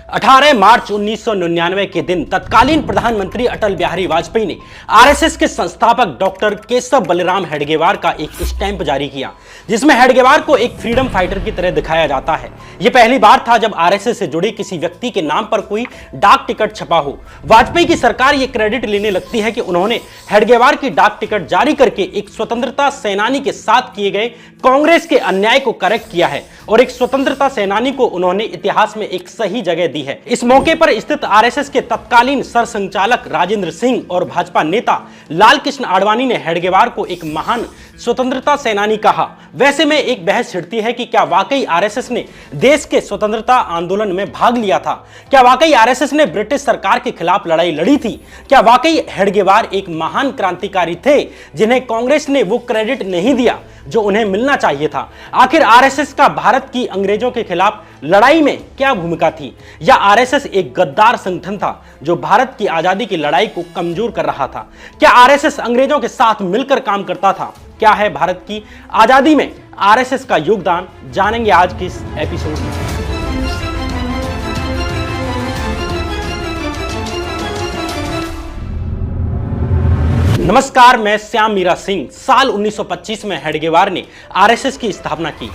18 मार्च 1999 के दिन तत्कालीन प्रधानमंत्री अटल बिहारी वाजपेयी ने आरएसएस के संस्थापक डॉक्टर केशव बलिराम हेडगेवार का एक स्टैंप जारी किया, जिसमें हेडगेवार को एक फ्रीडम फाइटर की तरह दिखाया जाता है। यह पहली बार था जब आरएसएस से जुड़े किसी व्यक्ति के नाम पर कोई डाक टिकट छपा हो। वाजपेयी की सरकार यह क्रेडिट लेने लगती है कि उन्होंने हेडगेवार की डाक टिकट जारी करके एक स्वतंत्रता सेनानी के साथ किए गए कांग्रेस के अन्याय को करेक्ट किया है और एक स्वतंत्रता सेनानी को उन्होंने इतिहास में एक सही जगह दी है। इस मौके पर स्थित आरएसएस के तत्कालीन सरसंघचालक राजेंद्र सिंह और भाजपा नेता लाल कृष्ण आडवाणी ने हेडगेवार को एक महान स्वतंत्रता सेनानी कहा। वैसे में एक बहस छिड़ती है कि क्या वाकई आरएसएस ने देश के स्वतंत्रता आंदोलन में भाग लिया था? क्या वाकई आरएसएस ने ब्रिटिश सरकार के खिलाफ लड़ाई लड़ी थी? क्या वाकई हेडगेवार एक महान क्रांतिकारी थे जिन्हें कांग्रेस ने वो क्रेडिट नहीं दिया जो उन्हें मिलना चाहिए था? आखिर आरएसएस का भारत की अंग्रेजों के खिलाफ लड़ाई में क्या भूमिका थी? या आरएसएस एक गद्दार संगठन था जो भारत की आजादी की लड़ाई को कमजोर कर रहा था? क्या आरएसएस अंग्रेजों के साथ मिलकर काम करता था? क्या है भारत की आजादी में आरएसएस का योगदान? जानेंगे आज की इस एपिसोड में। नमस्कार, मैं श्याम मीरा सिंह। साल 1925 में हेडगेवार ने आरएसएस की स्थापना की।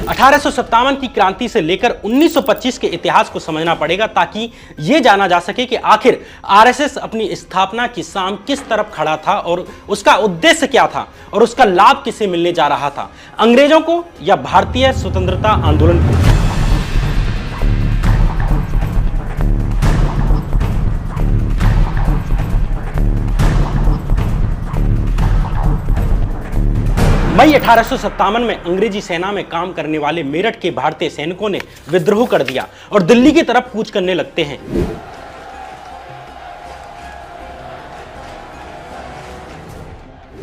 1857 की क्रांति से लेकर 1925 के इतिहास को समझना पड़ेगा ताकि यह जाना जा सके कि आखिर आरएसएस अपनी स्थापना की शाम किस तरफ खड़ा था और उसका उद्देश्य क्या था और उसका लाभ किसे मिलने जा रहा था, अंग्रेजों को या भारतीय स्वतंत्रता आंदोलन को। मई 1857 में अंग्रेजी सेना में काम करने वाले मेरठ के भारतीय सैनिकों ने विद्रोह कर दिया और दिल्ली की तरफ कूच करने लगते हैं।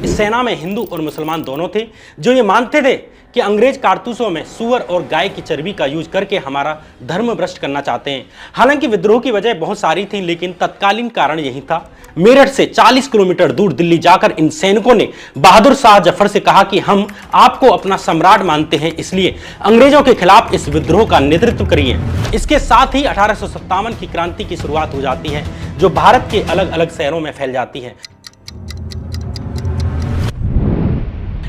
इस सेना में हिंदू और मुसलमान दोनों थे जो ये मानते थे कि अंग्रेज कारतूसों में सूअर और गाय की चर्बी का यूज करके हमारा धर्म भ्रष्ट करना चाहते हैं। हालांकि विद्रोह की वजह बहुत सारी थी, लेकिन तत्कालीन कारण यही था। मेरठ से 40 किलोमीटर दूर दिल्ली जाकर इन सैनिकों ने बहादुर शाह जफर से कहा कि हम आपको अपना सम्राट मानते हैं, इसलिए अंग्रेजों के खिलाफ इस विद्रोह का नेतृत्व करिए। इसके साथ ही 1857 की क्रांति की शुरुआत हो जाती है जो भारत के अलग अलग शहरों में फैल जाती है।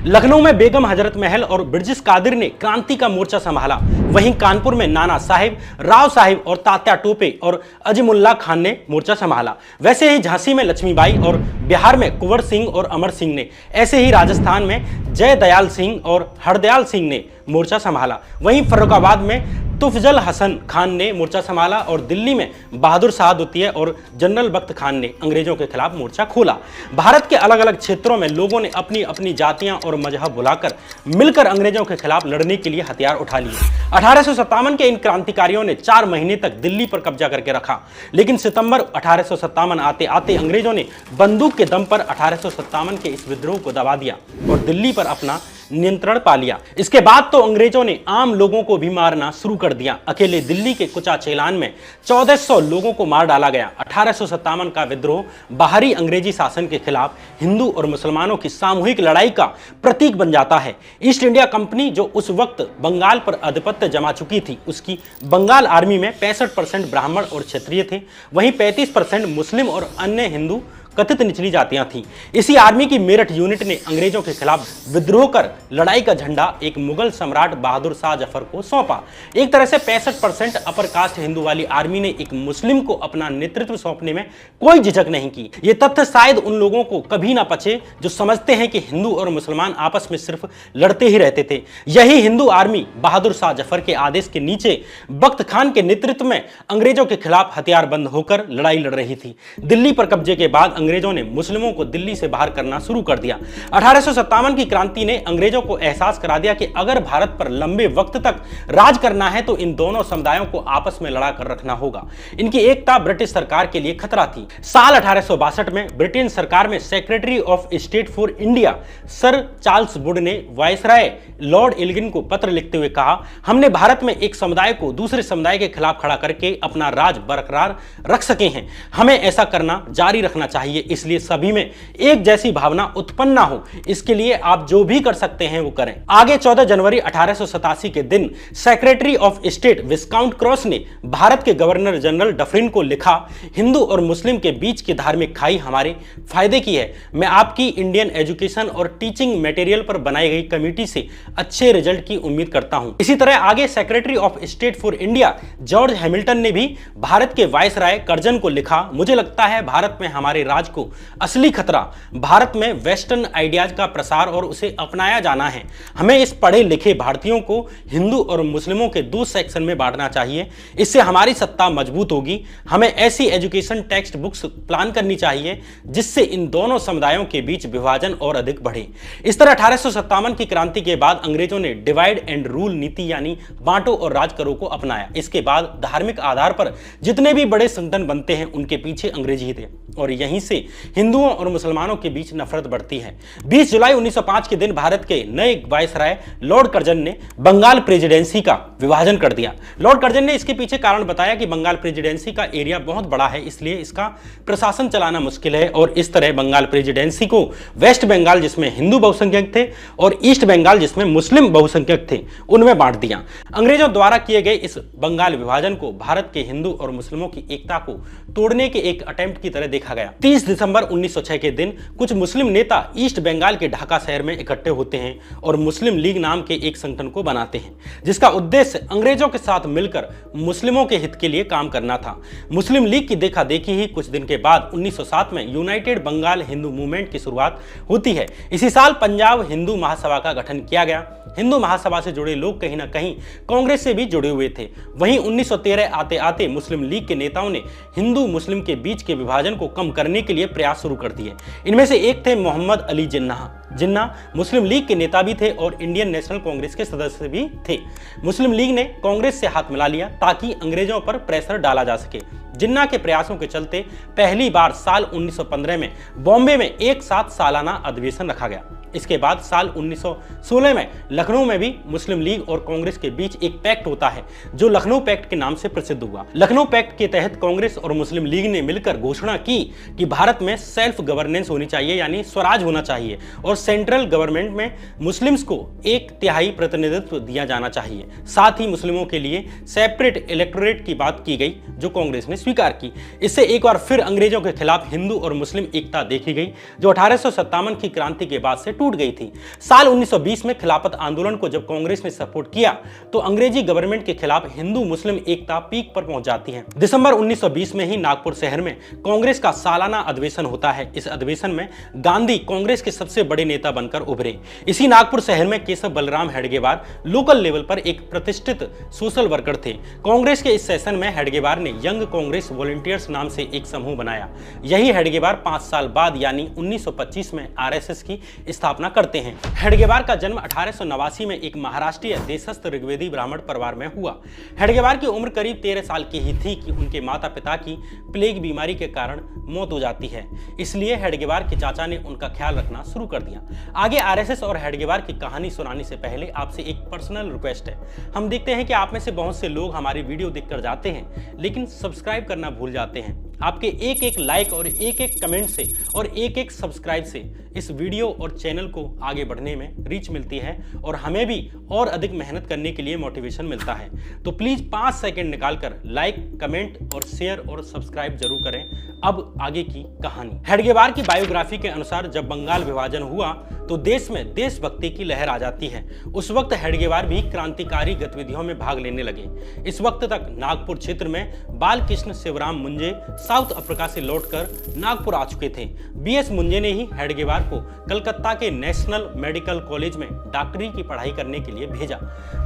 लखनऊ में बेगम हजरत महल और ब्रिजेश कादिर ने क्रांति का मोर्चा संभाला। वहीं कानपुर में नाना साहिब, राव साहिब और तात्या टोपे और अजीमुल्ला खान ने मोर्चा संभाला। वैसे ही झांसी में लक्ष्मीबाई और बिहार में कुंवर सिंह और अमर सिंह ने, ऐसे ही राजस्थान में जय दयाल सिंह और हरदयाल सिंह ने मोर्चा संभाला। वहीं फर्रुखाबाद में तुफजल हसन खान ने मोर्चा संभाला और दिल्ली में बहादुर शाह द्वितीय और जनरल बख्त खान ने अंग्रेजों के खिलाफ मोर्चा खोला। भारत के अलग अलग क्षेत्रों में लोगों ने अपनी अपनी जातियां और मजहब भुलाकर मिलकर अंग्रेजों के खिलाफ लड़ने के लिए हथियार उठा लिए। 1857 के इन क्रांतिकारियों ने 4 महीने तक दिल्ली पर कब्जा करके रखा, लेकिन सितंबर 1857 आते आते अंग्रेजों ने बंदूक के दम पर 1857 के इस विद्रोह को दबा दिया और दिल्ली पर अपना नियंत्रण पा लिया। इसके बाद तो अंग्रेजों ने आम लोगों को भी मारना शुरू कर दिया। अकेले दिल्ली के कुचा चेलान में 1400 लोगों को मार डाला गया। 1857 का विद्रोह बाहरी अंग्रेजी शासन के खिलाफ हिंदू और मुसलमानों की सामूहिक लड़ाई का प्रतीक बन जाता है। ईस्ट इंडिया कंपनी जो उस वक्त बंगाल पर आधिपत्य जमा चुकी थी, उसकी बंगाल आर्मी में 65% ब्राह्मण और क्षत्रिय थे, वहीं 35% मुस्लिम और अन्य हिंदू कथित निचली जातियां थीं। इसी आर्मी की मेरठ यूनिट ने अंग्रेजों के खिलाफ विद्रोह कर लड़ाई का झंडा एक मुगल सम्राट बहादुर शाह जफर को सौंपा। एक तरह से 65% अपर कास्ट हिंदू वाली आर्मी ने एक मुस्लिम को अपना नेतृत्व सौंपने में कोई झिझक नहीं की। यह तथ्य शायद उन लोगों को कभी ना पचे जो समझते हैं कि हिंदू और मुसलमान आपस में सिर्फ लड़ते ही रहते थे। यही हिंदू आर्मी बहादुर शाह जफर के आदेश के नीचे बख्त खान के नेतृत्व में अंग्रेजों के खिलाफ हथियारबंद होकर लड़ाई लड़ रही थी। दिल्ली पर कब्जे के बाद अंग्रेजों ने मुस्लिमों को दिल्ली से बाहर करना शुरू कर दिया। 1857 की क्रांति ने अंग्रेजों को एहसास करा दिया कि अगर भारत पर लंबे वक्त तक राज करना है तो इन दोनों समुदायों को आपस में लड़ा कर रखना होगा। इनकी एकता ब्रिटिश सरकार के लिए खतरा थी। साल 1862 में ब्रिटेन सरकार में secretary of state for India sir Charles Wood ने वायसराय लॉर्ड एल्गिन को पत्र लिखते हुए कहा, हमने भारत में एक समुदाय को दूसरे समुदाय के खिलाफ खड़ा करके अपना राज बरकरार रख सके हैं, हमें ऐसा करना जारी रखना चाहिए। चाहिए, इसलिए सभी में एक जैसी भावना उत्पन्न ना हो, इसके लिए आप जो भी कर सकते हैं वो करें। आगे 14 जनवरी 1887 के दिन secretary of state viscount cross ने भारत के गवर्नर जनरल डफरिन को लिखा, हिंदू और मुस्लिम के बीच की धार्मिक खाई हमारे फायदे की है। मैं आपकी इंडियन एजुकेशन और टीचिंग मटेरियल पर बनाई गई कमेटी से अच्छे रिजल्ट की उम्मीद करता हूं। इसी तरह आगे secretary of state for India George Hamilton ने भी भारत के वायसराय कर्जन को लिखा, मुझे लगता है भारत में हमारे राज को असली खतरा भारत में वेस्टर्न आइडियाज का प्रसार और उसे अपनाया जाना है। हमें इस पढ़े लिखे भारतीयों को हिंदू और मुस्लिमों के दो सेक्शन में बांटना चाहिए, इससे हमारी सत्ता मजबूत होगी। हमें ऐसी एजुकेशन टेक्स्ट बुक्स प्लान करनी चाहिए जिससे इन दोनों समुदायों के बीच विभाजन और अधिक बढ़े। इस तरह 1857 की क्रांति के बाद अंग्रेजों ने डिवाइड एंड रूल नीति यानी बांटो और राज करो को अपनाया। इसके बाद धार्मिक आधार पर जितने भी बड़े संगठन बनते हैं उनके पीछे अंग्रेजी थे और यहीं से हिंदुओं और मुसलमानों के बीच नफरत बढ़ती है। 20 जुलाई 1905 के दिन भारत के नए वायसराय लॉर्ड कर्जन ने बंगाल प्रेसिडेंसी का विभाजन कर दिया। लॉर्ड कर्जन ने इसके पीछे कारण बताया कि बंगाल प्रेसिडेंसी का एरिया बहुत बड़ा है, इसलिए इसका प्रशासन चलाना मुश्किल है और इस तरह बंगाल प्रेसिडेंसी को वेस्ट बंगाल जिसमें हिंदू बहुसंख्यक थे और ईस्ट बंगाल जिसमें मुस्लिम बहुसंख्यक थे उनमें बांट दिया। अंग्रेजों द्वारा किए गए इस बंगाल विभाजन को भारत के हिंदू और मुस्लिमों की एकता को तोड़ने के एक अटेम्प्ट की तरह देखा गया। 30 दिसंबर 1906 के दिन कुछ मुस्लिम नेता ईस्ट बंगाल के ढाका शहर में इकट्ठे होते हैं और मुस्लिम लीग नाम के एक संगठन को बनाते हैं जिसका उद्देश्य अंग्रेजों के साथ मिलकर मुस्लिमों के हित के लिए काम करना था। मुस्लिम लीग की देखा देखी ही कुछ दिन के बाद 1907 में यूनाइटेड बंगाल हिंदू मूवमेंट की शुरुआत होती है। इसी साल पंजाब हिंदू महासभा का गठन किया गया। हिंदू महासभा से जुड़े लोग कहीं ना कहीं कांग्रेस से भी जुड़े हुए थे। वहीं 1913 आते आते मुस्लिम लीग के नेताओं ने हिंदू मुस्लिम के बीच के विभाजन को कम करने के लिए प्रयास शुरू कर दिए। इनमें से एक थे मोहम्मद अली जिन्ना मुस्लिम लीग के नेता भी थे और इंडियन नेशनल कांग्रेस के सदस्य भी थे। मुस्लिम लीग ने कांग्रेस से हाथ मिला लिया ताकि अंग्रेजों पर प्रेशर डाला जा सके। जिन्ना के प्रयासों के चलते पहली बार साल 1915 में बॉम्बे में एक साथ सालाना अधिवेशन रखा गया। इसके बाद साल 1916 में लखनऊ में भी मुस्लिम लीग और कांग्रेस के बीच एक पैक्ट होता है जो लखनऊ पैक्ट के नाम से प्रसिद्ध हुआ। लखनऊ पैक्ट के तहत कांग्रेस और मुस्लिम लीग ने मिलकर घोषणा की कि भारत में सेल्फ गवर्नेंस होनी चाहिए यानी स्वराज होना चाहिए और सेंट्रल गवर्नमेंट में मुस्लिम्स को 1/3 प्रतिनिधित्व दिया जाना चाहिए। साथ ही मुस्लिमों के लिए सेपरेट इलेक्टोरेट की बात की गई जो कांग्रेस ने स्वीकार की। इससे एक बार फिर अंग्रेजों के खिलाफ हिंदू और मुस्लिम एकता देखी गई जो 1857 की क्रांति के बाद से टूट गई थी। साल 1920 में खिलाफत आंदोलन को जब कांग्रेस ने सपोर्ट किया तो अंग्रेजी गवर्नमेंट के खिलाफ हिंदू मुस्लिम एकता पीक पर पहुंच जाती है। दिसंबर 1920 में ही नागपुर शहर में कांग्रेस का सालाना अधिवेशन होता है। इस अधिवेशन में गांधी कांग्रेस के सबसे बड़े नेता बनकर उभरे। इसी नागपुर शहर में केशव बलराम हेडगेवार लोकल लेवल पर एक प्रतिष्ठित सोशल वर्कर थे। कांग्रेस के इस सेशन में हेडगेवार ने यंग कांग्रेस वॉलंटियर्स नाम से एक समूह बनाया। यही हेडगेवार 5 साल बाद यानी 1925 में आरएसएस की स्थापना करते हैं। हेडगेवार का जन्म 1889 में एक महाराष्ट्रीय देशस्थ ऋग्वेदी ब्राह्मण परिवार में हुआ। हेडगेवार की उम्र करीब 13 साल की ही थी कि उनके माता पिता की प्लेग बीमारी के कारण मौत हो जाती है। इसलिए हेडगेवार के चाचा ने उनका ख्याल रखना शुरू कर दिया। आगे आरएसएस और हेडगेवार की कहानी सुनाने से पहले आपसे एक पर्सनल रिक्वेस्ट है। हम देखते हैं कि आप में से बहुत से लोग हमारी वीडियो देखकर जाते हैं लेकिन सब्सक्राइब करना भूल जाते हैं। आपके एक लाइक और एक कमेंट से और एक सब्सक्राइब से इस वीडियो और चैनल को आगे बढ़ने में रीच मिलती है और हमें भी और अधिक मेहनत करने के लिए मोटिवेशन मिलता है। तो प्लीज 5 सेकंड निकालकर लाइक, कमेंट और शेयर और सब्सक्राइब जरूर करें। अब आगे की कहानी। हेडगेवार की बायोग्राफी के अनुसार जब बंगाल विभाजन हुआ तो देश में देशभक्ति की लहर आ जाती है। उस वक्त हेडगेवार भी क्रांतिकारी गतिविधियों में भाग लेने लगे। इस वक्त तक नागपुर क्षेत्र में बालकृष्ण शिवराम मुंजे साउथ अफ्रीका से लौटकर नागपुर आ चुके थे। बीएस मुंजे ने ही हेडगेवार को कलकत्ता के नेशनल मेडिकल कॉलेज में डॉक्टरी की पढ़ाई करने के लिए भेजा,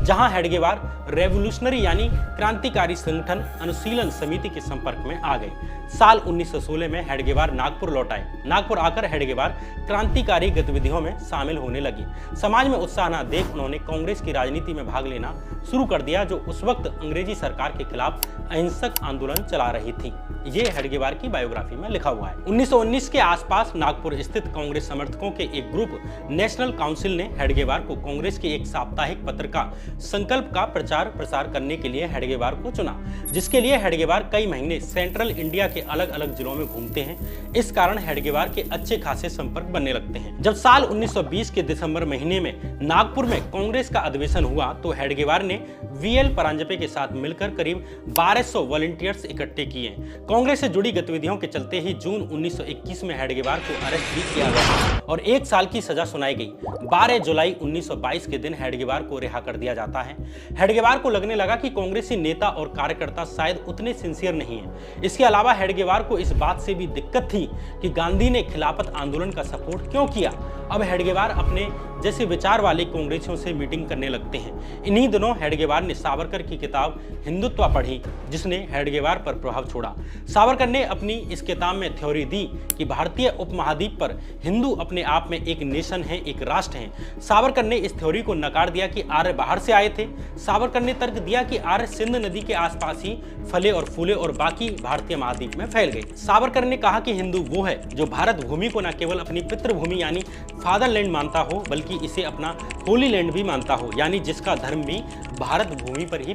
जहां हेडगेवार रेवोल्यूशनरी यानी क्रांतिकारी संगठन अनुशीलन समिति के संपर्क में आ गए। साल 1916 में हेडगेवार नागपुर लौट आए। नागपुर आकर हेडगेवार क्रांतिकारी गतिविधियों में शामिल होने लगे। समाज में उत्साह न देख उन्होंने कांग्रेस की राजनीति में भाग लेना शुरू कर दिया जो उस वक्त अंग्रेजी सरकार के खिलाफ अहिंसक आंदोलन चला रही थी। ये हेडगेवार की बायोग्राफी में लिखा हुआ है। 1919 के आसपास नागपुर स्थित कांग्रेस समर्थकों के एक ग्रुप नेशनल काउंसिल ने हेडगेवार को कांग्रेस के एक साप्ताहिक पत्र का संकल्प का प्रचार प्रसार करने के लिए हेडगेवार को चुना, जिसके लिए हेडगेवार कई महीने सेंट्रल इंडिया के अलग अलग जिलों में घूमते हैं। इस कारण हेडगेवार के अच्छे खासे संपर्क बनने लगते हैं। जब साल 1920 के दिसंबर महीने में नागपुर में कांग्रेस का अधिवेशन हुआ तो हेडगेवार ने वीएल परांजपे के साथ मिलकर करीब 1200 वॉलंटियर्स इकट्ठे किए। कांग्रेस से जुड़ी गतिविधियों के चलते ही जून 1921 में हेडगेवार को अरेस्ट भी किया गया और 1 साल की सजा सुनाई गई। 12 जुलाई 1922 के दिन हेडगेवार को रिहा कर दिया जाता है। हेडगेवार को लगने लगा कि कांग्रेसी नेता और कार्यकर्ता शायद उतने सिंसियर नहीं है। इसके अलावा हेडगेवार को इस बात से भी दिक्कत थी कि गांधी ने खिलाफत आंदोलन का सपोर्ट क्यों किया। अब हेडगेवार अपने जैसे विचार वाले कांग्रेसियों से मीटिंग करने लगते हैं। इन्हीं दिनों हेडगेवार ने सावरकर की किताब हिंदुत्व पढ़ी, जिसने हेडगेवार पर प्रभाव छोड़ा। सावरकर ने अपनी इस किताब में थ्योरी दी कि भारतीय उपमहाद्वीप पर हिंदू अपने आप में एक नेशन है, एक राष्ट्र है। सावरकर ने इस थ्योरी को नकार दिया कि आर्य बाहर से आए थे। सावरकर ने तर्क दिया कि आर्य सिंध नदी के आसपास ही फले और फूले और बाकी भारतीय महाद्वीप में फैल गए। सावरकर ने कहा कि हिंदू वो है जो भारत भूमि को न केवल अपनी पितृभूमि यानी फादरलैंड मानता हो, बल्कि इसे अपना होली लैंड भी मानता हो, यानी जिसका धर्म भी भारत भूमि पर ही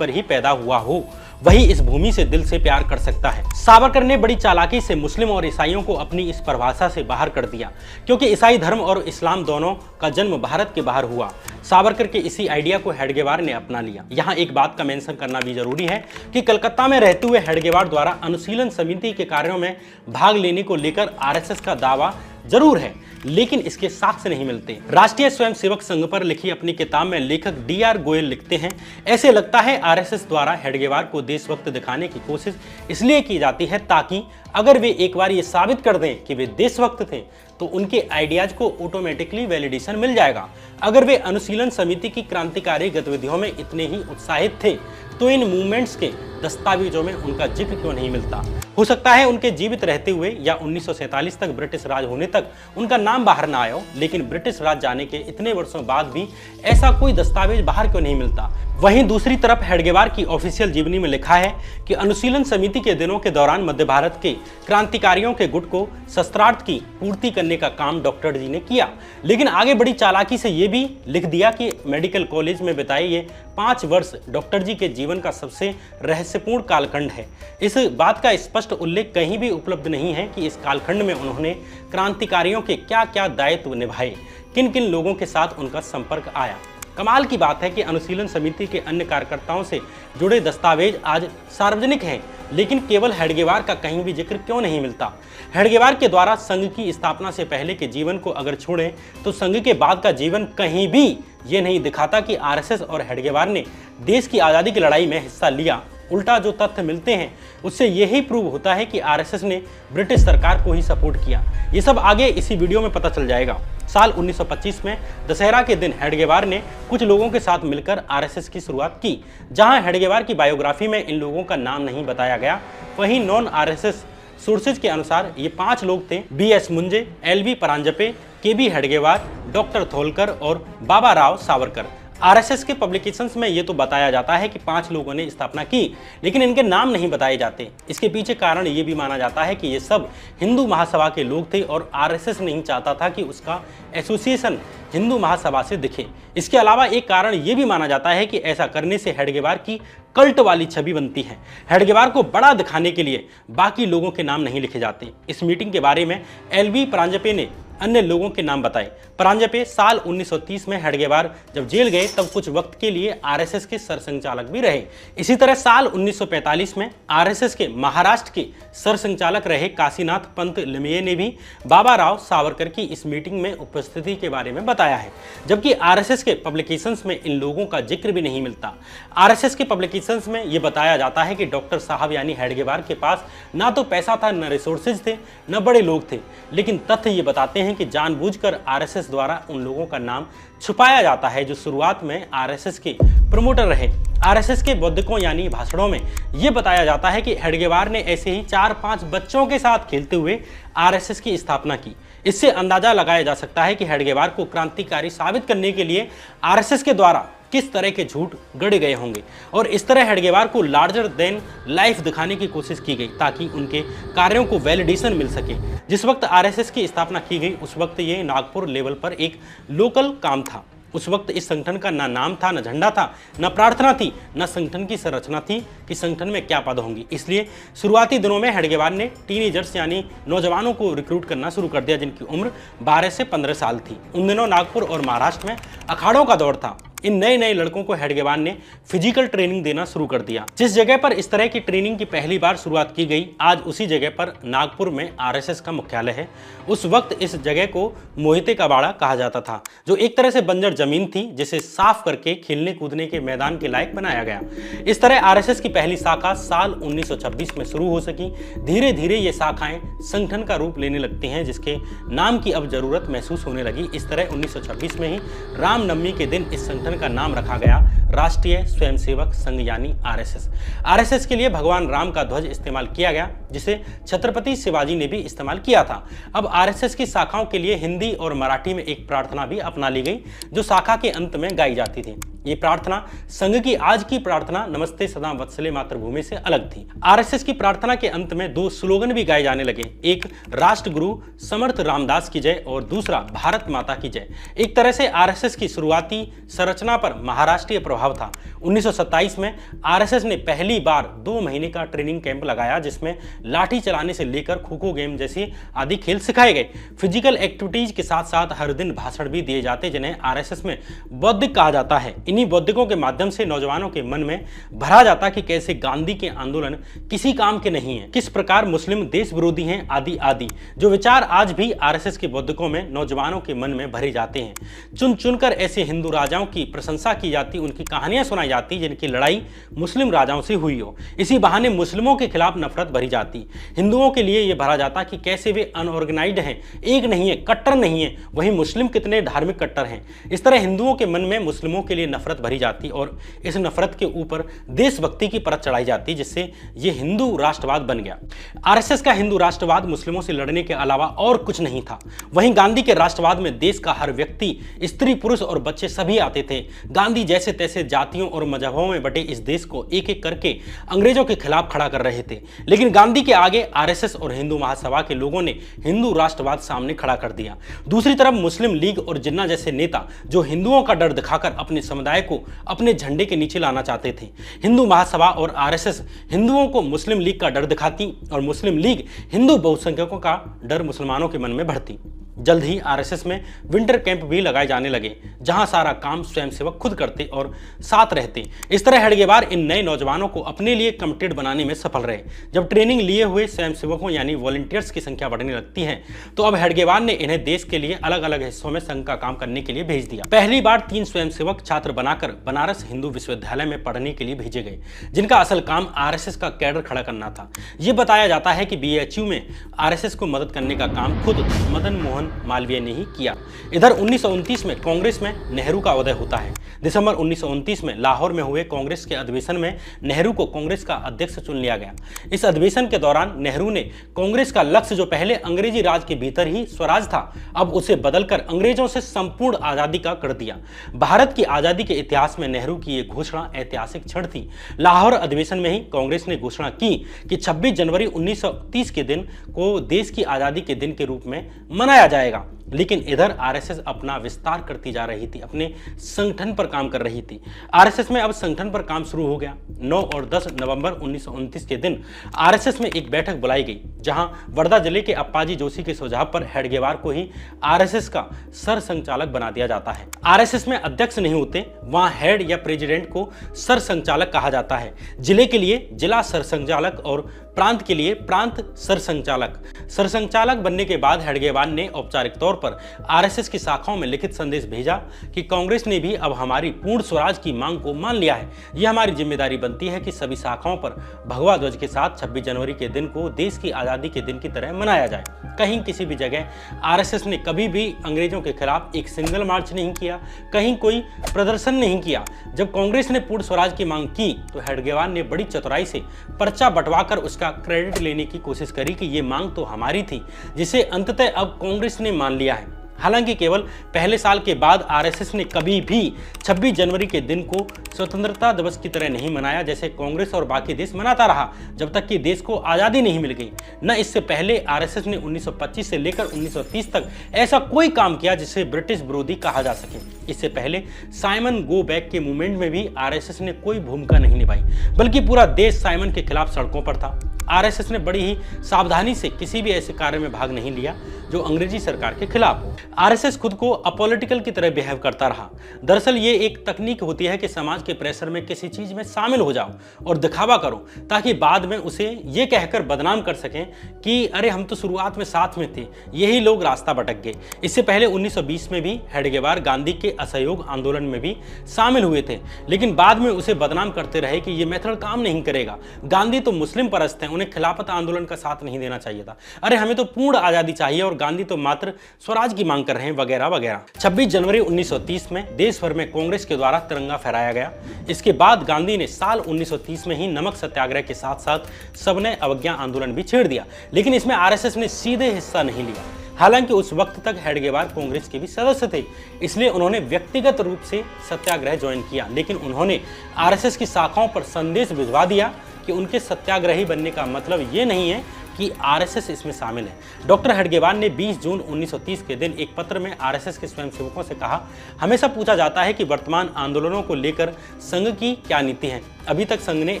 पैदा हुआ हो, वही इस भूमि से दिल से प्यार कर सकता है। सावरकर ने बड़ी चालाकी से मुस्लिम और ईसाइयों को अपनी इस परिभाषा से बाहर कर दिया, क्योंकि ईसाई धर्म और इस्लाम दोनों का जन्म भारत के बाहर हुआ। सावरकर के इसी आइडिया को हेडगेवार ने अपना लिया। यहाँ एक बात का मेंशन करना भी जरूरी है कि कलकत्ता में रहते हुए हेडगेवार द्वारा अनुशीलन समिति के कार्यों में भाग लेने को लेकर आरएसएस का दावा जरूर है, लेकिन इसके साक्ष्य नहीं मिलते। राष्ट्रीय स्वयंसेवक संघ पर लिखी अपनी किताब में लेखक डीआर गोयल लिखते हैं, ऐसे लगता है आरएसएस द्वारा हेडगेवार को देशभक्त दिखाने की कोशिश इसलिए की जाती है ताकि अगर वे एक बार ये साबित कर दें कि वे देशभक्त थे तो उनके आइडियाज को ऑटोमेटिकली वैलिडेशन मिल जाएगा। अगर वे अनुशीलन समिति की क्रांतिकारी गतिविधियों में इतने ही उत्साहित थे तो इन मूवमेंट्स के दस्तावेजों में उनका जिक्र क्यों नहीं मिलता। हो सकता है उनके जीवित रहते हुए या 1947 तक ब्रिटिश राज होने तक उनका नाम बाहर ना आया हो, लेकिन ब्रिटिश राज जाने के इतने वर्षों बाद भी ऐसा कोई दस्तावेज बाहर क्यों नहीं मिलता। वहीं दूसरी तरफ हेडगेवार की ऑफिशियल जीवनी में लिखा है कि अनुशीलन समिति के दिनों के दौरान मध्य भारत के क्रांतिकारियों के गुट को शस्त्रार्थ की पूर्ति करने का काम डॉक्टर जी ने किया, लेकिन आगे बड़ी चालाकी से ये भी लिख दिया कि मेडिकल कॉलेज में बिताए ये 5 वर्ष डॉक्टर जी के जीवन का सबसे रहस्यपूर्ण कालखंड है। इस बात का स्पष्ट उल्लेख कहीं भी उपलब्ध नहीं है कि इस कालखंड में उन्होंने क्रांतिकारियों के क्या क्या दायित्व निभाए, किन किन लोगों के साथ उनका संपर्क आया। कमाल की बात है कि अनुशीलन समिति के अन्य कार्यकर्ताओं से जुड़े दस्तावेज आज सार्वजनिक हैं, लेकिन केवल हेडगेवार का कहीं भी जिक्र क्यों नहीं मिलता। हेडगेवार के द्वारा संघ की स्थापना से पहले के जीवन को अगर छोड़ें तो संघ के बाद का जीवन कहीं भी ये नहीं दिखाता कि आरएसएस और हेडगेवार ने देश की आज़ादी की लड़ाई में हिस्सा लिया। उल्टा जो तथ्य मिलते हैं उससे यही प्रूव होता है कि आरएसएस ने ब्रिटिश सरकार को ही सपोर्ट किया। ये सब आगे इसी वीडियो में पता चल जाएगा। साल 1925 में दशहरा के दिन हेडगेवार ने कुछ लोगों के साथ मिलकर आरएसएस की शुरुआत की। जहां हेडगेवार की बायोग्राफी में इन लोगों का नाम नहीं बताया गया, वहीं नॉन आरएसएस सोर्सेज के अनुसार ये 5 लोग थे: बीएस मुंजे, एलवी परांजपे, केबी हेडगेवार, डॉक्टर थोलकर और बाबा राव सावरकर। आरएसएस के पब्लिकेशंस में ये तो बताया जाता है कि 5 लोगों ने स्थापना की, लेकिन इनके नाम नहीं बताए जाते। इसके पीछे कारण ये भी माना जाता है कि ये सब हिंदू महासभा के लोग थे और आरएसएस नहीं चाहता था कि उसका एसोसिएशन हिंदू महासभा से दिखे। इसके अलावा एक कारण ये भी माना जाता है कि ऐसा करने से हेडगेवार की कल्ट वाली छवि बनती है। हेडगेवार को बड़ा दिखाने के लिए बाकी लोगों के नाम नहीं लिखे जाते। इस मीटिंग के बारे में एलवी परांजपे ने अन्य लोगों के नाम बताए। परांजपे साल 1930 में हेडगेवार जब जेल गए तब कुछ वक्त के लिए आरएसएस के सरसंघचालक भी रहे। इसी तरह साल 1945 में आरएसएस के महाराष्ट्र के सरसंघचालक रहे काशीनाथ पंत लिमये ने भी बाबा राव सावरकर की इस मीटिंग में उपस्थिति के बारे में बताया है, जबकि आरएसएस के पब्लिकेशंस में इन लोगों का जिक्र भी नहीं मिलता। आरएसएस के पब्लिकेशंस में यह बताया जाता है कि डॉक्टर साहब यानी हेडगेवार के पास ना तो पैसा था, न रिसोर्सेज थे, न बड़े लोग थे, लेकिन तथ्य ये बताते हैं कि जानबूझकर आरएसएस द्वारा उन लोगों का नाम छुपाया जाता है जो शुरुआत में आरएसएस के प्रमोटर रहे। आरएसएस के बौद्धिकों यानी भाषणों में यह बताया जाता है कि हेडगेवार ने ऐसे ही 4-5 बच्चों के साथ खेलते हुए आरएसएस की स्थापना की। इससे अंदाजा लगाया जा सकता है कि हेडगेवार को क्रांतिकारी साबित करने के लिए आरएसएस के द्वारा किस तरह के झूठ गढ़े गए होंगे। और इस तरह हेडगेवार को लार्जर देन लाइफ दिखाने की कोशिश की गई ताकि उनके कार्यों को वैलिडेशन मिल सके। जिस वक्त आरएसएस की स्थापना की गई उस वक्त ये नागपुर लेवल पर एक लोकल काम था। उस वक्त इस संगठन का ना नाम था, न झंडा था, न प्रार्थना थी, न संगठन की संरचना थी कि संगठन में क्या पद होंगी। इसलिए शुरुआती दिनों में हेडगेवार ने टीनेजर्स यानी नौजवानों को रिक्रूट करना शुरू कर दिया जिनकी उम्र 12 से 15 साल थी। उन दिनों नागपुर और महाराष्ट्र में अखाड़ों का दौर था। इन नए नए लड़कों को हेडगेवार ने फिजिकल ट्रेनिंग देना शुरू कर दिया। जिस जगह पर इस तरह की ट्रेनिंग की पहली बार शुरुआत की गई, आज उसी जगह पर नागपुर में आरएसएस का मुख्यालय है। उस वक्त इस जगह को मोहिते का बाड़ा कहा जाता था, जो एक तरह से बंजर जमीन थी जिसे साफ करके खेलने कूदने के मैदान के लायक बनाया गया। इस तरह आरएसएस की पहली शाखा साल 1926 में शुरू हो सकी। धीरे धीरे ये शाखाएं संगठन का रूप लेने लगती हैं जिसके नाम की अब जरूरत महसूस होने लगी। इस तरह 1926 में ही रामनवमी के दिन इस संगठन का नाम रखा गया राष्ट्रीय स्वयंसेवक संघ यानी आरएसएस। आरएसएस के लिए भगवान राम का ध्वज इस्तेमाल किया गया जिसे छत्रपति शिवाजी ने भी इस्तेमाल किया था। अब आरएसएस की शाखाओं के लिए हिंदी और मराठी में एक प्रार्थना भी अपना ली गई जो शाखा के अंत में गाई जाती थी। ये प्रार्थना संघ की आज की प्रार्थना नमस्ते सदा वत्सले मातृभूमि से अलग थी। आरएसएस की प्रार्थना के अंत में 2 स्लोगन भी गाए जाने लगे, एक राष्ट्रगुरु समर्थ रामदास की जय और दूसरा भारत माता की जय। एक तरह से आरएसएस की शुरुआती संरचना पर महाराष्ट्रीय प्रभाव था। 1927 में आरएसएस ने पहली बार 2 महीने का ट्रेनिंग कैंप लगाया जिसमें लाठी चलाने से लेकर खो-खो गेम जैसी आदि खेल सिखाए गए। फिजिकल एक्टिविटीज के साथ साथ हर दिन भाषण भी दिए जाते जिन्हें आरएसएस में बौद्धिक कहा जाता है। इन्हीं बौद्धिकों के माध्यम से नौजवानों के मन में भरा जाता कि कैसे गांधी के आंदोलन किसी काम के नहीं है, किस प्रकार मुस्लिम देश विरोधी हैं आदि आदि, जो विचार आज भी आरएसएस के बौद्धिकों में नौजवानों के मन में भरे जाते हैं। चुन चुनकर ऐसे हिंदू राजाओं की प्रशंसा की जाती, उनकी कहानियां सुनाई जाती जिनकी लड़ाई मुस्लिम राजाओं से हुई हो। इसी बहाने मुस्लिमों के खिलाफ नफरत भरी जाती। हिंदुओं के लिए यह भरा जाता कि कैसे वे अनऑर्गेनाइज्ड हैं, एक नहीं है, कट्टर नहीं है, वहीं मुस्लिम कितने धार्मिक कट्टर हैं। इस तरह हिंदुओं के मन में मुस्लिमों के लिए नफरत भरी जाती और इस नफरत के ऊपर देशभक्ति की परत चढ़ाई जाती जिससे ये हिंदू राष्ट्रवाद बन गया। आरएसएस का हिंदू राष्ट्रवाद मुस्लिमों से लड़ने के अलावा और कुछ नहीं था। वहीं गांधी के राष्ट्रवाद में देश का हर व्यक्ति, स्त्री, पुरुष और बच्चे सभी आते थे। गांधी जैसे तैसे जातियों और मजहबों में बटे इस देश को एक एक करके अंग्रेजों के खिलाफ खड़ा कर रहे थे, लेकिन गांधी के आगे आरएसएस और हिंदू महासभा के लोगों ने हिंदू राष्ट्रवाद सामने खड़ा कर दिया। दूसरी तरफ मुस्लिम लीग और जिन्ना जैसे नेता जो हिंदुओं का डर दिखाकर अपने समुदाय को अपने झंडे के नीचे लाना चाहते थे। हिंदू महासभा और आरएसएस हिंदुओं को मुस्लिम लीग का डर दिखाती और मुस्लिम लीग हिंदू बहुसंख्यकों का डर मुसलमानों के मन में भरती। जल्द ही आरएसएस में विंटर कैंप भी लगाए जाने लगे जहां सारा काम स्वयंसेवक खुद करते और साथ रहते। इस तरह हेडगेवार इन नए नौजवानों को अपने लिए कमिटेड बनाने में सफल रहे। जब ट्रेनिंग लिए हुए स्वयंसेवकों यानी वॉलंटियर्स की संख्या बढ़ने लगती है तो अब हेडगेवार ने इन्हें देश के लिए अलग अलग हिस्सों में संघ का काम करने के लिए भेज दिया। पहली बार 3 स्वयंसेवक छात्र बनाकर बनारस हिंदू विश्वविद्यालय में पढ़ने के लिए भेजे गए जिनका असल काम आरएसएस का कैडर खड़ा करना था। यह बताया जाता है कि बीएचयू में आरएसएस को मदद करने का काम खुद मदन मोहन मालवीय ने ही किया। इधर 1929 में कांग्रेस में नेहरू का उदय होता है। दिसंबर 1929 में लाहौर में हुए कांग्रेस के अधिवेशन में नेहरू को कांग्रेस का अध्यक्ष चुन लिया गया। इस अधिवेशन के दौरान नेहरू ने कांग्रेस का लक्ष्य जो पहले अंग्रेजी राज के भीतर ही स्वराज था अब उसे बदलकर अंग्रेजों से संपूर्ण आजादी का कर दिया। भारत की आजादी के इतिहास में नेहरू की यह घोषणा ऐतिहासिक क्षण थी। लाहौर अधिवेशन में ही कांग्रेस ने घोषणा की कि 26 जनवरी 1930 के दिन को देश की आजादी के दिन के रूप में मनाया जाएगा। लेकिन इधर आरएसएस अपना विस्तार करती जा रही थी, अपने संगठन पर काम कर रही थी। आरएसएस में अब संगठन पर काम शुरू हो गया। 9 और 10 नवंबर 1929 के दिन आरएसएस में एक बैठक बुलाई गई जहां वर्धा जिले के अप्पाजी जोशी के सुझाव पर हेडगेवार को ही आरएसएस का सर संचालक बना दिया जाता है। आरएसएस में अध्यक्ष नहीं होते, वहां हेड या प्रेसिडेंट को सर संचालक कहा जाता है। जिले के लिए जिला सर संचालक और प्रांत के लिए प्रांत सरसंचालक। सरसंचालक बनने के बाद हेडगेवार ने औपचारिक तौर पर आरएसएस की शाखाओं में लिखित संदेश भेजा कि कांग्रेस ने भी अब हमारी पूर्ण स्वराज की मांग को मान लिया है। यह हमारी जिम्मेदारी बनती है कि सभी शाखाओं पर भगवा ध्वज के साथ 26 जनवरी के दिन को देश की आजादी के दिन की तरह मनाया जाए। कहीं किसी भी जगह आरएसएस ने कभी भी अंग्रेजों के खिलाफ एक सिंगल मार्च नहीं किया, कहीं कोई प्रदर्शन नहीं किया। जब कांग्रेस ने पूर्ण स्वराज की मांग की तो हेडगेवार ने बड़ी चतुराई से पर्चा बंटवाकर उसका क्रेडिट लेने की कोशिश करी कि ये मांग तो हमारी थी, जिसे अंततः अब कांग्रेस ने मान लिया है। हालांकि केवल पहले साल के बाद आरएसएस ने कभी भी 26 जनवरी के दिन को स्वतंत्रता दिवस की तरह नहीं मनाया जैसे कांग्रेस और बाकी देश मनाता रहा जब तक कि देश को आज़ादी नहीं मिल गई। न इससे पहले आरएसएस ने 1925 से लेकर 1930 तक ऐसा कोई काम किया जिसे ब्रिटिश विरोधी कहा जा सके। इससे पहले साइमन गो बैक के मूवमेंट में भी आरएसएस ने कोई भूमिका नहीं निभाई, बल्कि पूरा देश साइमन के खिलाफ सड़कों पर था। आरएसएस ने बड़ी ही सावधानी से किसी भी ऐसे कार्य में भाग नहीं लिया जो अंग्रेजी सरकार के खिलाफ हो। आरएसएस खुद को अपॉलिटिकल की तरह बिहेव करता रहा। दरअसल ये एक तकनीक होती है कि समाज के प्रेशर में किसी चीज में शामिल हो जाओ और दिखावा करो ताकि बाद में उसे ये कहकर बदनाम कर सकें कि अरे हम तो शुरुआत में साथ में थे, यही लोग रास्ता भटक गए। इससे पहले 1920 में भी हेडगेवार गांधी के असहयोग आंदोलन में भी शामिल हुए थे, लेकिन बाद में उसे बदनाम करते रहे कि ये मेथड काम नहीं करेगा, गांधी तो मुस्लिम परस्त हैं, उन्हें खिलाफत आंदोलन का साथ नहीं देना चाहिए था, अरे हमें तो पूर्ण आजादी चाहिए और गांधी तो मात्र स्वराज की मांग कर रहे हैं, वगैरह वगैरह। 26 जनवरी 1930 में देश भर में कांग्रेस के द्वारा तिरंगा फहराया गया। इसके बाद गांधी ने साल 1930 में ही नमक सत्याग्रह के साथ साथ सविनय अवज्ञा आंदोलन भी छेड़ दिया, लेकिन इसमें आरएसएस ने सीधे हिस्सा नहीं लिया। हालांकि उस वक्त तक हेडगेवार कांग्रेस के भी सदस्य थे, इसलिए उन्होंने व्यक्तिगत रूप से सत्याग्रह ज्वाइन किया, लेकिन उन्होंने आरएसएस की शाखाओं पर संदेश भिजवा दिया कि उनके सत्याग्रही बनने का मतलब ये नहीं है कि आरएसएस इसमें शामिल है। डॉक्टर हेडगेवार ने 20 जून 1930 के दिन एक पत्र में आरएसएस के स्वयंसेवकों से कहा, हमेशा पूछा जाता है कि वर्तमान आंदोलनों को लेकर संघ की क्या नीति है। अभी तक संघ ने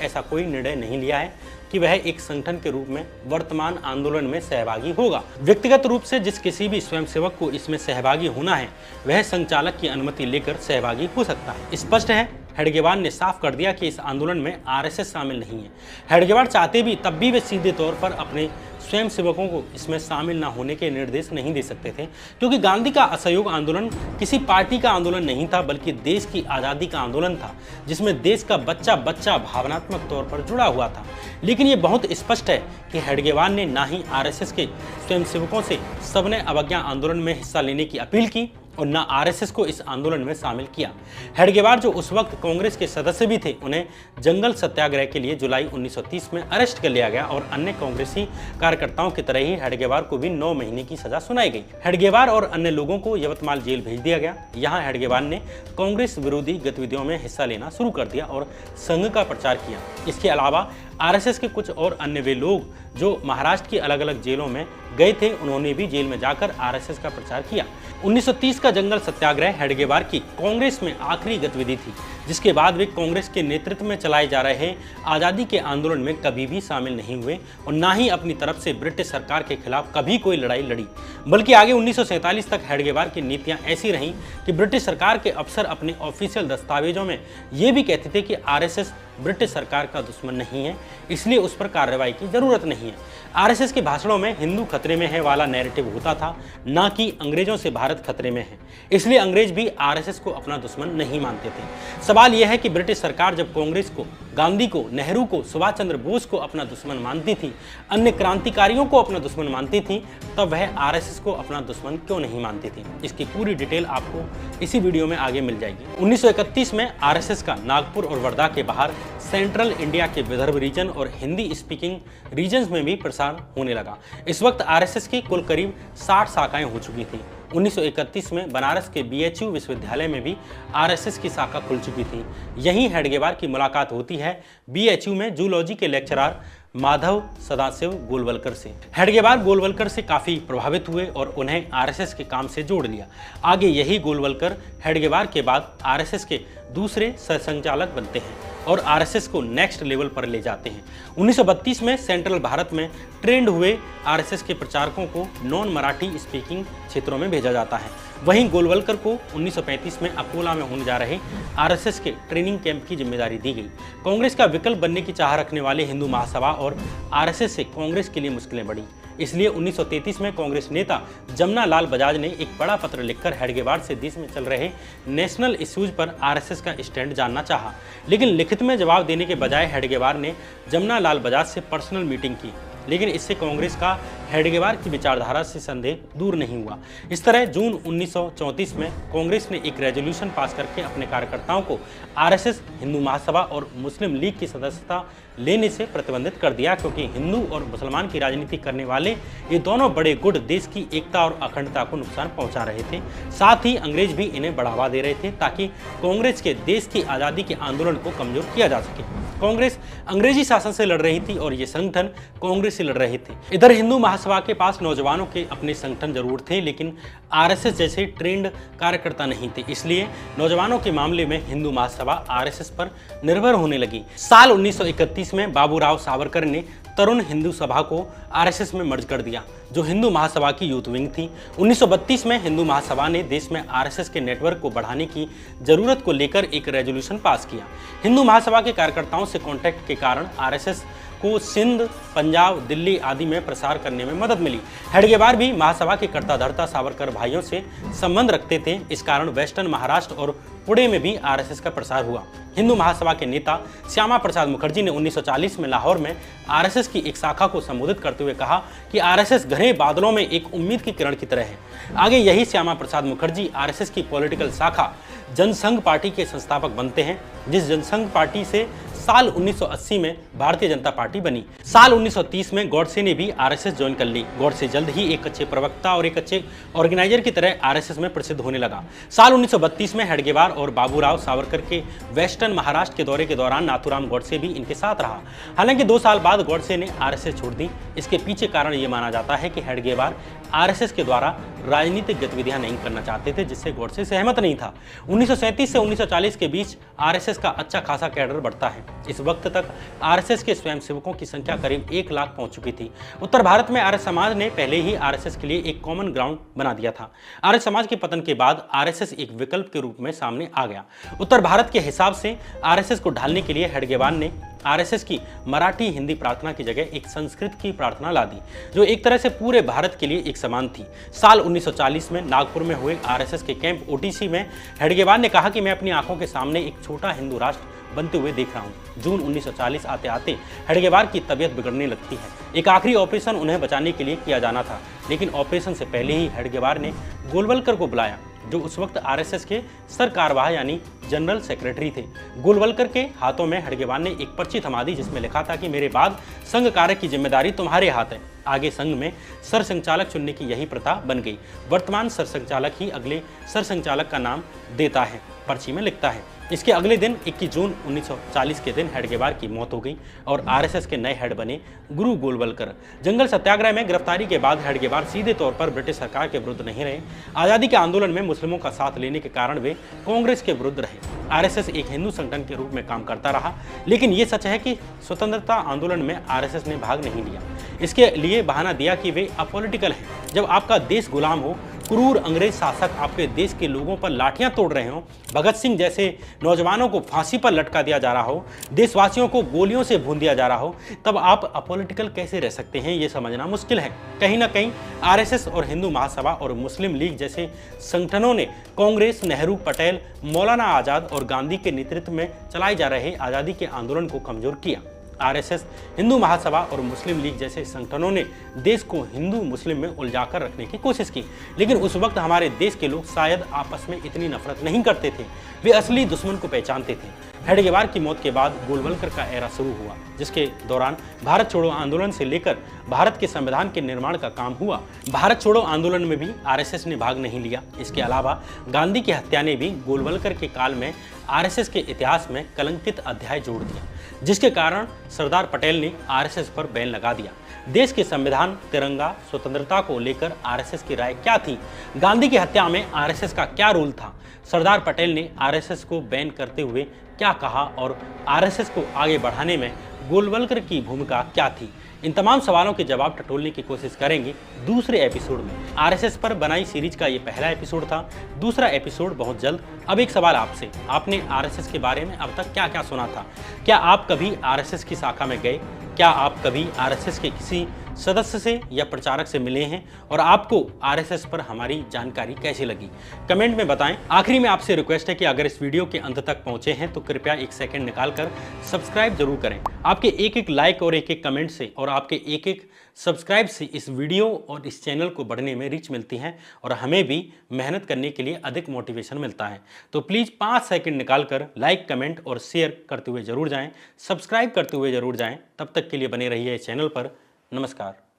ऐसा कोई निर्णय नहीं लिया है कि वह एक संगठन के रूप में वर्तमान आंदोलन में सहभागी होगा। व्यक्तिगत रूप से जिस किसी भी स्वयंसेवक को इसमें सहभागी होना है वह संचालक की अनुमति लेकर सहभागी हो सकता है। स्पष्ट है, हेडगेवार ने साफ कर दिया कि इस आंदोलन में आरएसएस शामिल नहीं है। हेडगेवार चाहते भी तब भी वे सीधे तौर पर अपने स्वयंसेवकों को इसमें शामिल न होने के निर्देश नहीं दे सकते थे, क्योंकि गांधी का असहयोग आंदोलन किसी पार्टी का आंदोलन नहीं था बल्कि देश की आज़ादी का आंदोलन था, जिसमें देश का बच्चा बच्चा भावनात्मक तौर पर जुड़ा हुआ था। लेकिन ये बहुत स्पष्ट है कि हेडगेवार ने ना ही आरएसएस के स्वयंसेवकों से सविनय अवज्ञा आंदोलन में हिस्सा लेने की अपील की और न आरएसएस को इस आंदोलन में शामिल किया। हेडगेवार जो उस वक्त कांग्रेस के सदस्य भी थे, उन्हें जंगल सत्याग्रह के लिए जुलाई 1930 में अरेस्ट कर लिया गया और अन्य कांग्रेसी कार्यकर्ताओं की तरह ही हेडगेवार को भी 9 महीने की सजा सुनाई गई। हेडगेवार और अन्य लोगों को यवतमाल जेल भेज दिया गया। यहाँ हेडगेवार ने कांग्रेस विरोधी गतिविधियों में हिस्सा लेना शुरू कर दिया और संघ का प्रचार किया। इसके अलावा आरएसएस के कुछ और अन्य वे लोग जो महाराष्ट्र की अलग अलग जेलों में गए थे, उन्होंने भी जेल में जाकर आरएसएस का प्रचार किया। 1930 का जंगल सत्याग्रह हेडगेवार की कांग्रेस में आखिरी गतिविधि थी, जिसके बाद वे कांग्रेस के नेतृत्व में चलाए जा रहे आज़ादी के आंदोलन में कभी भी शामिल नहीं हुए और ना ही अपनी तरफ से ब्रिटिश सरकार के खिलाफ कभी कोई लड़ाई लड़ी। बल्कि आगे 1947 तक हेडगेवार की नीतियां ऐसी रहीं कि ब्रिटिश सरकार के अफसर अपने ऑफिशियल दस्तावेजों में ये भी कहते थे कि आरएसएस ब्रिटिश सरकार का दुश्मन नहीं है, इसलिए उस पर कार्रवाई की जरूरत नहीं है। आरएसएस के भाषणों में हिंदू खतरे में है वाला नैरेटिव होता था, ना कि अंग्रेजों से भारत खतरे में है, इसलिए अंग्रेज भी आरएसएस को अपना दुश्मन नहीं मानते थे। सवाल यह है कि ब्रिटिश सरकार जब कांग्रेस को, गांधी को, नेहरू को, सुभाष चंद्र बोस को अपना दुश्मन मानती थी, अन्य क्रांतिकारियों को अपना दुश्मन मानती थी, तब वह आरएसएस को अपना दुश्मन क्यों नहीं मानती थी? इसकी पूरी डिटेल आपको इसी वीडियो में आगे मिल जाएगी। 1931 में आरएसएस का नागपुर और वर्धा के बाहर सेंट्रल इंडिया के विदर्भ रीजन और हिंदी स्पीकिंग रीजन्स में भी प्रसार होने लगा। इस वक्त आरएसएस की कुल करीब 60 शाखाएं हो चुकी थी। 1931 में बनारस के बीएचयू विश्वविद्यालय में भी आरएसएस की शाखा खुल चुकी थी। यहीं हेडगेवार की मुलाकात होती है बीएचयू में जूलॉजी के लेक्चरर माधव सदाशिव गोलवलकर से। हेडगेवार गोलवलकर से काफ़ी प्रभावित हुए और उन्हें आरएसएस के काम से जोड़ लिया। आगे यही गोलवलकर हेडगेवार के बाद आरएसएस के दूसरे सहसंचालक बनते हैं और आरएसएस को नेक्स्ट लेवल पर ले जाते हैं। 1932 में सेंट्रल भारत में ट्रेंड हुए आरएसएस के प्रचारकों को नॉन मराठी स्पीकिंग क्षेत्रों में भेजा जाता है। वहीं गोलवलकर को 1935 में अकोला में होने जा रहे आरएसएस के ट्रेनिंग कैंप की जिम्मेदारी दी गई। कांग्रेस का विकल्प बनने की चाह रखने वाले हिंदू महासभा और आरएसएस से कांग्रेस के लिए मुश्किलें बढ़ी। इसलिए 1933 में कांग्रेस नेता जमुना लाल बजाज ने एक बड़ा पत्र लिखकर हेडगेवार से देश में चल रहे नेशनल इश्यूज पर आरएसएस का स्टैंड जानना चाहा। लेकिन लिखित में जवाब देने के बजाय हेडगेवार ने जमुना लाल बजाज से पर्सनल मीटिंग की, लेकिन इससे कांग्रेस का हेडगेवार की विचारधारा से संदेह दूर नहीं हुआ। इस तरह जून 1934 में कांग्रेस ने एक रेजोल्यूशन पास करके अपने कार्यकर्ताओं को आरएसएस, हिंदू महासभा और मुस्लिम लीग की सदस्यता लेने से प्रतिबंधित कर दिया, क्योंकि हिंदू और मुसलमान की राजनीति करने वाले ये दोनों बड़े गुट देश की एकता और अखंडता को नुकसान पहुंचा रहे थे। साथ ही अंग्रेज भी इन्हें बढ़ावा दे रहे थे ताकि कांग्रेस के देश की आज़ादी के आंदोलन को कमजोर किया जा सके। कांग्रेस अंग्रेजी शासन से लड़ रही थी और ये संगठन कांग्रेस से लड़ रहे थे। इधर हिंदू महासभा के पास नौजवानों के अपने संगठन जरूर थे, लेकिन आरएसएस जैसे ट्रेंड कार्यकर्ता नहीं थे। इसलिए नौजवानों के मामले में हिंदू महासभा आरएसएस पर निर्भर होने लगी। साल 1931 में बाबूराव सावरकर ने तरुण हिंदू सभा को आरएसएस में मर्ज कर दिया, जो हिंदू महासभा की यूथ विंग थी। 1932 में हिंदू महासभा ने देश में आरएसएस के नेटवर्क को बढ़ाने की जरूरत को लेकर एक रेजोल्यूशन पास किया। हिंदू महासभा के कार्यकर्ताओं से कांटेक्ट के कारण आरएसएस को सिंध, पंजाब, दिल्ली आदि में प्रसार करने में मदद मिली। हेडगेवार भी महासभा के कर्ता धर्ता सावरकर भाइयों से संबंध रखते थे। इस कारण वेस्टर्न महाराष्ट्र और पुणे में भी आरएसएस का प्रसार हुआ। हिंदू महासभा के नेता श्यामा प्रसाद मुखर्जी ने 1940 में लाहौर में आरएसएस की एक शाखा को संबोधित करते हुए कहा कि आरएसएस घने बादलों में एक उम्मीद की किरण की तरह है। आगे यही श्यामा प्रसाद मुखर्जी आरएसएस की पॉलिटिकल शाखा जनसंघ पार्टी के संस्थापक बनते हैं, जिस जनसंघ पार्टी से साल 1980 में भारतीय जनता पार्टी बनी। साल 1930 में गॉडसे ने भी आरएसएस ज्वाइन कर ली। गॉडसे जल्द ही एक अच्छे प्रवक्ता और एक अच्छे ऑर्गेनाइजर की तरह आरएसएस में प्रसिद्ध होने लगा। साल 1932 में हेडगेवार और बाबूराव सावरकर के वेस्टर्न महाराष्ट्र के दौरे के दौरान नाथूराम गॉडसे भी इनके साथ रहा। हालांकि 2 साल बाद गॉडसे ने आरएसएस छोड़ दी। इसके पीछे कारण ये माना जाता है कि हेडगेवार आरएसएस के द्वारा राजनीतिक गतिविधियां नहीं करना चाहते थे, जिससे गॉडसे सहमत नहीं था। 1937 से 1940 के बीच आरएसएस का अच्छा खासा कैडर बढ़ता है। इस वक्त तक आरएसएस के स्वयंसेवकों की संख्या करीब 1 लाख पहुंच चुकी थी। उत्तर भारत में आर्य समाज ने पहले ही आरएसएस के लिए एक कॉमन ग्राउंड बना दिया था। आर्य समाज के पतन के बाद आरएसएस एक विकल्प के रूप में सामने आ गया। उत्तर भारत के हिसाब से आरएसएस को ढालने के लिए हेडगेवार ने आरएसएस की मराठी हिंदी प्रार्थना की जगह एक संस्कृत की प्रार्थना ला दी, जो एक तरह से पूरे भारत के लिए एक समान थी। साल 1940 में नागपुर में हुए आरएसएस के कैंप ओटीसी में हेडगेवार ने कहा कि मैं अपनी आंखों के सामने एक छोटा हिंदू राष्ट्र बनते हुए देख रहा हूं। जून 1940 आते आते हेडगेवार की तबीयत बिगड़ने लगती है। एक आखिरी ऑपरेशन उन्हें बचाने के लिए किया जाना था, लेकिन ऑपरेशन से पहले ही हेडगेवार ने गोलवलकर को बुलाया, जो उस वक्त आरएसएस के सरकारवाह यानी जनरल सेक्रेटरी थे। गोलवलकर के हाथों में हेडगेवार ने एक पर्ची थमा दी, जिसमें लिखा था कि मेरे बाद संघ कार्य की जिम्मेदारी तुम्हारे हाथ है। आगे संघ में सरसंघचालक चुनने की यही प्रथा बन गई। वर्तमान सरसंघचालक ही अगले सरसंघचालक का नाम देता है, पर्ची में लिखता है। इसके अगले दिन 21 जून 1940 के दिन हेडगेवार की मौत हो गई और आरएसएस के नए हेड बने गुरु गोलवलकर। जंगल सत्याग्रह में गिरफ्तारी के बाद हेडगेवार सीधे तौर पर ब्रिटिश सरकार के विरुद्ध नहीं रहे। आज़ादी के आंदोलन में मुस्लिमों का साथ लेने के कारण वे कांग्रेस के विरुद्ध रहे। आरएसएस एक हिंदू संगठन के रूप में काम करता रहा, लेकिन ये सच है कि स्वतंत्रता आंदोलन में आरएसएस ने भाग नहीं लिया। इसके लिए बहाना दिया कि वे अपॉलिटिकल हैं। जब आपका देश गुलाम हो, क्रूर अंग्रेज शासक आपके देश के लोगों पर लाठियां तोड़ रहे हों, भगत सिंह जैसे नौजवानों को फांसी पर लटका दिया जा रहा हो, देशवासियों को गोलियों से भून दिया जा रहा हो, तब आप अपॉलिटिकल कैसे रह सकते हैं, ये समझना मुश्किल है। कहीं ना कहीं आरएसएस और हिंदू महासभा और मुस्लिम लीग जैसे संगठनों ने कांग्रेस, नेहरू, पटेल, मौलाना आजाद और गांधी के नेतृत्व में चलाए जा रहे आज़ादी के आंदोलन को कमजोर किया। आरएसएस, हिंदू महासभा और मुस्लिम लीग जैसे संगठनों ने देश को हिंदू मुस्लिम में उलझाकर रखने की कोशिश की, लेकिन उस वक्त हमारे देश के लोग शायद आपस में इतनी नफरत नहीं करते थे। वे असली दुश्मन को पहचानते थे। हेडगेवार की मौत के बाद गोलवलकर का एरा शुरू हुआ, जिसके दौरान भारत छोड़ो आंदोलन से लेकर भारत के संविधान के निर्माण का काम हुआ। भारत छोड़ो आंदोलन में भी आरएसएस ने भाग नहीं लिया। इसके अलावा गांधी की हत्या ने भी गोलवलकर के काल में आरएसएस के इतिहास में कलंकित अध्याय जोड़ दिया, जिसके कारण सरदार पटेल ने आरएसएस पर बैन लगा दिया। देश के संविधान, तिरंगा, स्वतंत्रता को लेकर आरएसएस की राय क्या थी? गांधी की हत्या में आरएसएस का क्या रोल था? सरदार पटेल ने आरएसएस को बैन करते हुए क्या कहा और आरएसएस को आगे बढ़ाने में गोलवलकर की भूमिका क्या थी? इन तमाम सवालों के जवाब टटोलने की कोशिश करेंगे दूसरे एपिसोड में। आरएसएस पर बनाई सीरीज का ये पहला एपिसोड था। दूसरा एपिसोड बहुत जल्द। अब एक सवाल आपसे, आपने आरएसएस के बारे में अब तक क्या क्या सुना था? क्या आप कभी आरएसएस की शाखा में गए? क्या आप कभी आरएसएस के किसी सदस्य से या प्रचारक से मिले हैं और आपको आरएसएस पर हमारी जानकारी कैसी लगी, कमेंट में बताएं। आखिरी में आपसे रिक्वेस्ट है कि अगर इस वीडियो के अंत तक पहुंचे हैं तो कृपया एक सेकंड निकालकर सब्सक्राइब जरूर करें। आपके एक एक लाइक और एक एक कमेंट से और आपके एक एक सब्सक्राइब से इस वीडियो और इस चैनल को बढ़ने में रीच मिलती है और हमें भी मेहनत करने के लिए अधिक मोटिवेशन मिलता है। तो प्लीज़ 5 सेकंड निकालकर लाइक, कमेंट और शेयर करते हुए जरूर जाएं, सब्सक्राइब करते हुए जरूर जाएं। तब तक के लिए बने रहिए इस चैनल पर। नमस्कार।